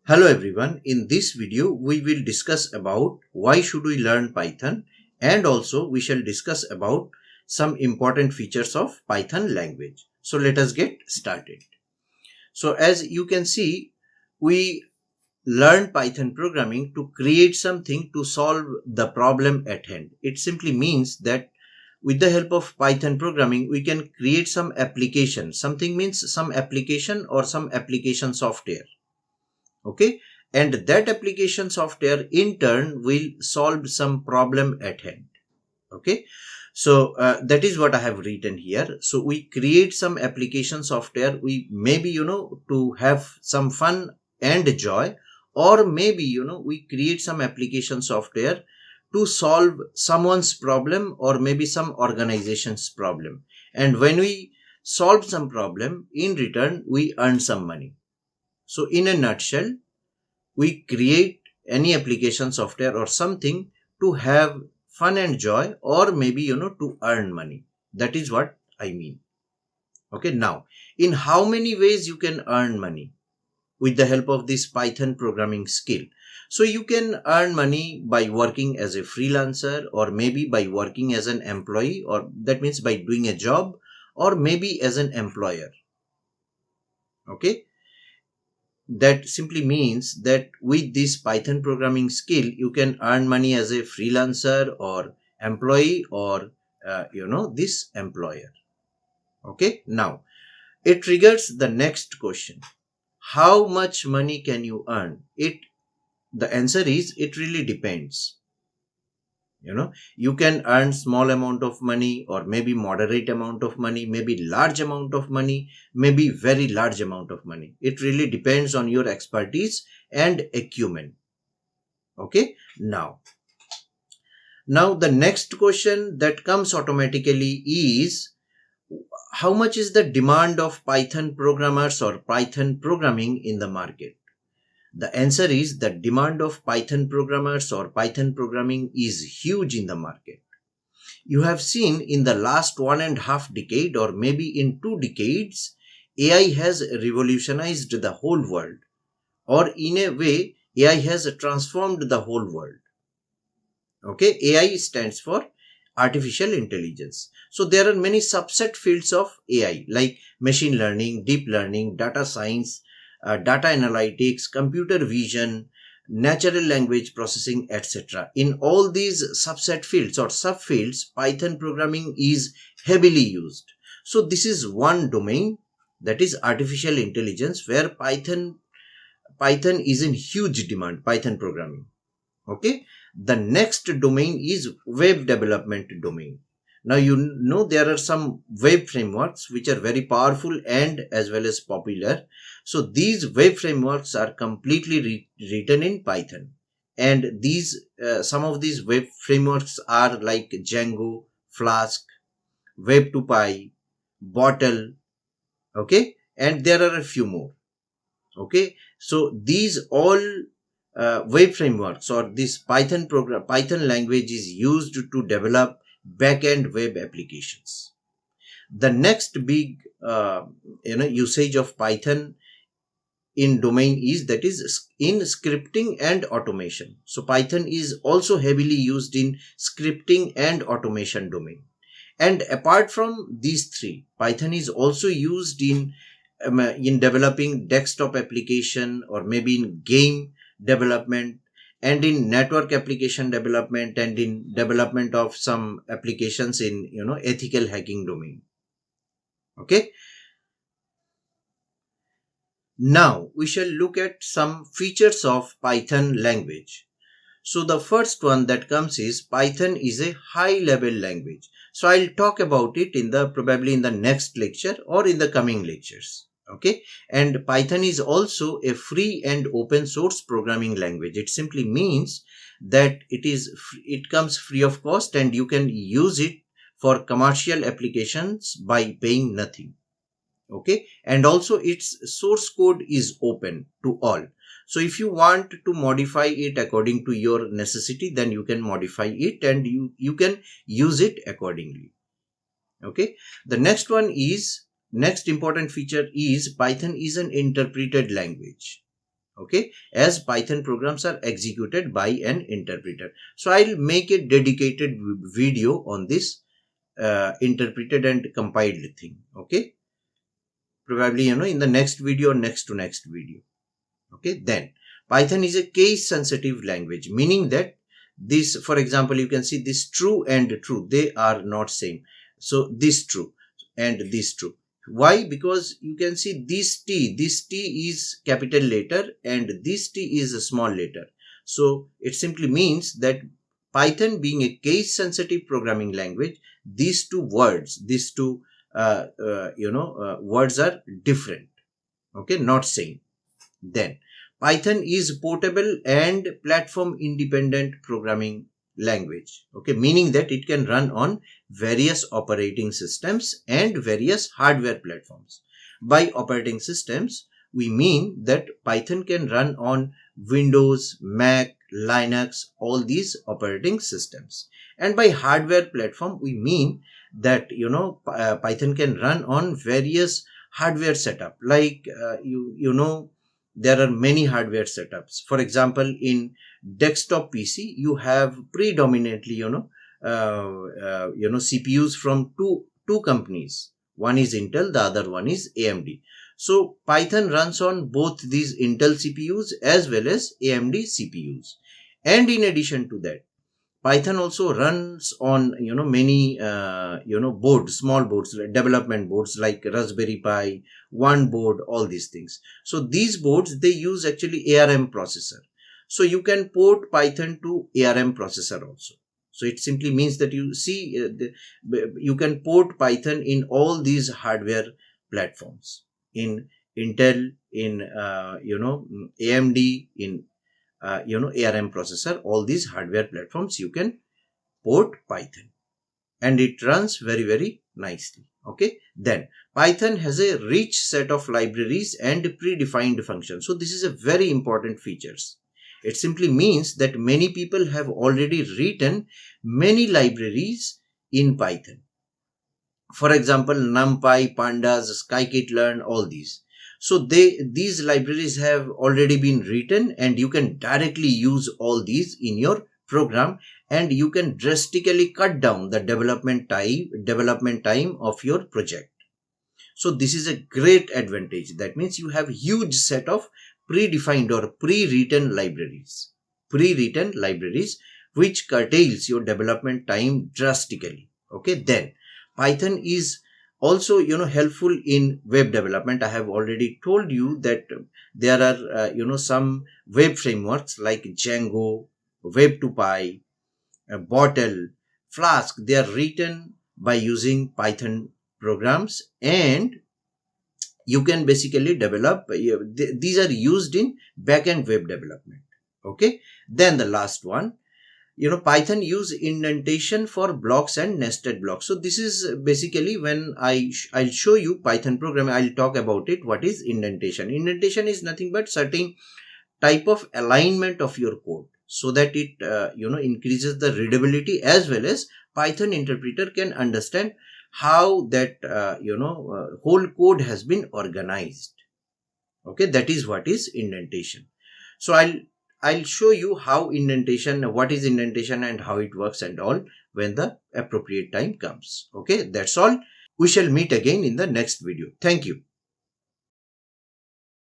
Hello everyone, in this video we will discuss about why should we learn Python, and also we shall discuss about some important features of Python language. So let us get started. So as you can see, we learn Python programming to create something to solve the problem at hand. It simply means that with the help of Python programming we can create some application. Something means some application or some application software. Okay, and that application software in turn will solve some problem at hand. Okay, so that is what I have written here. So we create some application software, we maybe to have some fun and joy, or maybe we create some application software to solve someone's problem or maybe some organization's problem, and when we solve some problem, in return we earn some money. So in a nutshell, we create any application software or something to have fun and joy, or maybe to earn money. That is what I mean. Okay, now in how many ways you can earn money with the help of this Python programming skill? So you can earn money by working as a freelancer, or maybe by working as an employee, or that means by doing a job, or maybe as an employer. Okay, that simply means that with this Python programming skill you can earn money as a freelancer or employee, or this employer. Okay, now it triggers the next question: how much money can you earn? The answer is, it really depends. You can earn small amount of money, or maybe moderate amount of money, maybe large amount of money, maybe very large amount of money. It really depends on your expertise and acumen. Okay, now the next question that comes automatically is, how much is the demand of Python programmers or Python programming in the market? The answer is, the demand of Python programmers or Python programming is huge in the market. You have seen in the last 1.5 decade, or maybe in 2 decades, AI has revolutionized the whole world, or in a way, AI has transformed the whole world. Okay, AI stands for artificial intelligence. So there are many subset fields of AI like machine learning, deep learning, data science, data analytics, computer vision, natural language processing, etc. In all these subset fields or subfields, Python programming is heavily used. So this is one domain, that is artificial intelligence, where Python is in huge demand, Python programming. Okay, the next domain is web development domain. Now there are some web frameworks which are very powerful and as well as popular. So these web frameworks are completely written in Python, and these some of these web frameworks are like Django, Flask, Web2Py, Bottle. Okay, and there are a few more. Okay, so these all web frameworks, or this Python language is used to develop backend web applications. The next big usage of Python in domain is, that is in scripting and automation. So Python is also heavily used in scripting and automation domain. And apart from these three, Python is also used in developing desktop application, or maybe in game development, and in network application development, and in development of some applications in ethical hacking domain. Okay, now we shall look at some features of Python language. So the first one that comes is, Python is a high level language. So I'll talk about it probably in the next lecture or in the coming lectures. Okay, and Python is also a free and open source programming language. It simply means that it comes free of cost, and you can use it for commercial applications by paying nothing. Okay, and also its source code is open to all. So if you want to modify it according to your necessity, then you can modify it, and you can use it accordingly. Okay, the next important feature is, Python is an interpreted language. okay, as Python programs are executed by an interpreter. So I'll make a dedicated video on this interpreted and compiled thing, okay, probably in the next video or next to next video. Okay, then Python is a case sensitive language, meaning that this, for example, you can see this true and true, they are not same. So this true and this true. Why? Because you can see this T is capital letter and this T is a small letter. So it simply means that Python being a case sensitive programming language, these two words, words are different. Okay, not same. Then Python is portable and platform independent programming language. Okay, meaning that it can run on various operating systems and various hardware platforms. By operating systems, we mean that Python can run on Windows, Mac, Linux, all these operating systems. And by hardware platform, we mean that Python can run on various hardware setup, like there are many hardware setups. For example, in desktop PC, you have predominantly CPUs from two companies. One is Intel, the other one is AMD. So Python runs on both these Intel CPUs as well as AMD CPUs. And in addition to that, Python also runs on many boards, small boards, like development boards like Raspberry Pi, one board, all these things. So these boards, they use actually ARM processor. So you can port Python to ARM processor also. So it simply means that you see you can port Python in all these hardware platforms, in Intel, in AMD, in ARM processor, all these hardware platforms you can port Python and it runs very, very nicely. Okay, then Python has a rich set of libraries and predefined functions. So this is a very important features. It simply means that many people have already written many libraries in Python. For example, NumPy, Pandas, scikit-learn, all these. So these libraries have already been written and you can directly use all these in your program and you can drastically cut down the development time of your project. So this is a great advantage. That means you have huge set of predefined or pre-written libraries which curtails your development time drastically. Okay, then Python is also helpful in web development. I have already told you that there are some web frameworks like Django, Web2Py, Bottle, Flask. They are written by using Python programs and you can basically develop, these are used in backend web development. Okay, then the last one, Python use indentation for blocks and nested blocks. So this is basically when I'll show you Python program, I'll talk about it. What is indentation? Indentation is nothing but certain type of alignment of your code so that it increases the readability as well as Python interpreter can understand how that whole code has been organized. Okay, that is what is indentation. So I'll show you how what is indentation and how it works and all when the appropriate time comes. Okay, that's all. We shall meet again in the next video. Thank you.